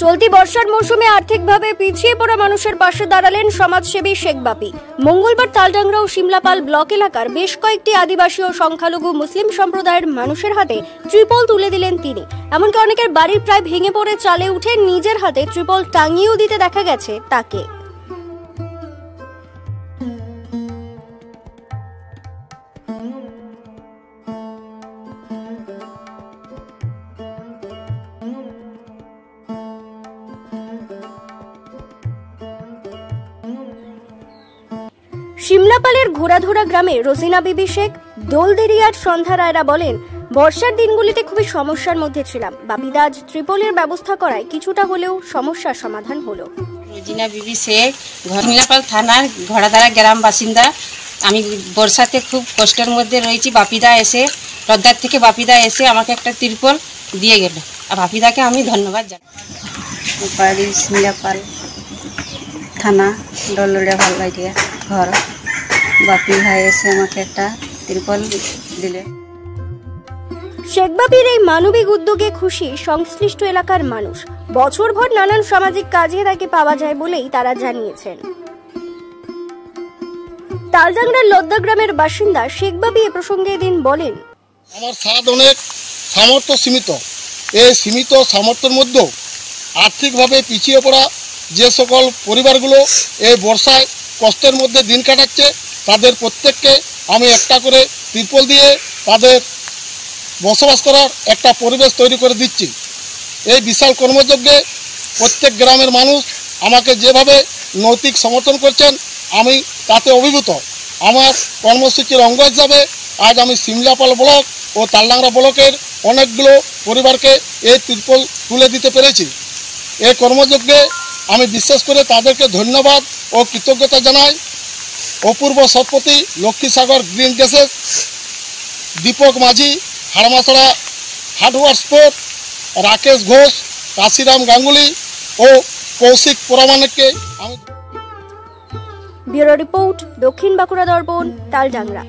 চলতি বর্ষার মৌসুমে আর্থিকভাবে পিছিয়ে পড়া মানুষের পাশে দাঁড়ালেন সমাজসেবী শেখ বাপি। মঙ্গলবার তালডাংরা ও শিমলাপাল ব্লক এলাকার বেশ কয়েকটি আদিবাসী ও সংখ্যালঘু মুসলিম সম্প্রদায়ের মানুষের হাতে ত্রিপল তুলে দিলেন তিনি। এমনকি অনেকের বাড়ির প্রায় ভেঙে পড়ে চালে উঠে নিজের হাতে ত্রিপল টাঙিয়েও দিতে দেখা গেছে তাকে। শিমলাপালের ঘোড়াধুরা গ্রামে রোজিনা বিবি শেখ, দোলদেরিয়ার সন্ধ্যা রায়রা বলেন, বর্ষার দিনগুলিতে খুবই সমস্যার মধ্যে ছিলাম। বাপিদা আজ ত্রিপলের ব্যবস্থা করায় কিছুটা হলেও সমস্যার সমাধান হলো। রোজিনা বিবি শেখ, শিমলাপাল থানার ঘোড়াধুরা গ্রাম বাসিন্দা। আমি বর্ষাতে খুব কষ্টের মধ্যে রয়েছি। বাপিদা এসে রদ্দার থেকে বাপিদা এসে আমাকে একটা ত্রিপল দিয়ে গেল। আর বাপিদাকে আমি ধন্যবাদ জানাই। বাড়ি শিমলাপাল থানা দোলদেরিয়া ভালবাইটিয়া ঘর। বাপি ভাই এসে আমাকে একটা ত্রিপল দিলে। শেখ বাপির এই মানবিক উদ্যোগে খুশি সংশ্লিষ্ট এলাকার মানুষ। বছরভর নানান সামাজিক কাজে তাকে পাওয়া যায় বলেই তারা জানিয়েছেন। তালডাংরার লদ্দা গ্রামের বাসিন্দা শেখ বাপি এ প্রসঙ্গে এদিন বলেন, আমার স্বাদ অনেক সামর্থ্য সীমিত। এই সীমিত সামর্থ্যের মধ্যেও আর্থিকভাবে পিছিয়ে পড়া যে সকল পরিবারগুলো এই বর্ষায় কষ্টের মধ্যে দিন কাটাচ্ছে, তাদের প্রত্যেককে আমি একটা করে ত্রিপল দিয়ে তাদের বসবাস করার একটা পরিবেশ তৈরি করে দিচ্ছি। এই বিশাল কর্মযজ্ঞে প্রত্যেক গ্রামের মানুষ আমাকে যেভাবে নৈতিক সমর্থন করছেন, আমি তাতে অভিভূত। আমার কর্মসূচির অঙ্গ হিসাবে আজ আমি শিমলাপাল ব্লক ও তালডাংরা ব্লকের অনেকগুলো পরিবারকে এই ত্রিপল তুলে দিতে পেরেছি। এই কর্মযজ্ঞে আমি বিশেষ করে তাদেরকে ধন্যবাদ ও কৃতজ্ঞতা জানাই। অপূর্ব শতপথী, লক্ষ্মীসাগর গ্রিন গ্যাসেস, দীপক মাঝি, হাড়মাছড়া হার্ডওয়ার স্পোর্ট, রাকেশ ঘোষ, কাশিরাম গাঙ্গুলি ও কৌশিক পরামানিককে আমি। ব্যুরো রিপোর্ট, দক্ষিণ বাঁকুড়া দর্পণ, তালডাংরা।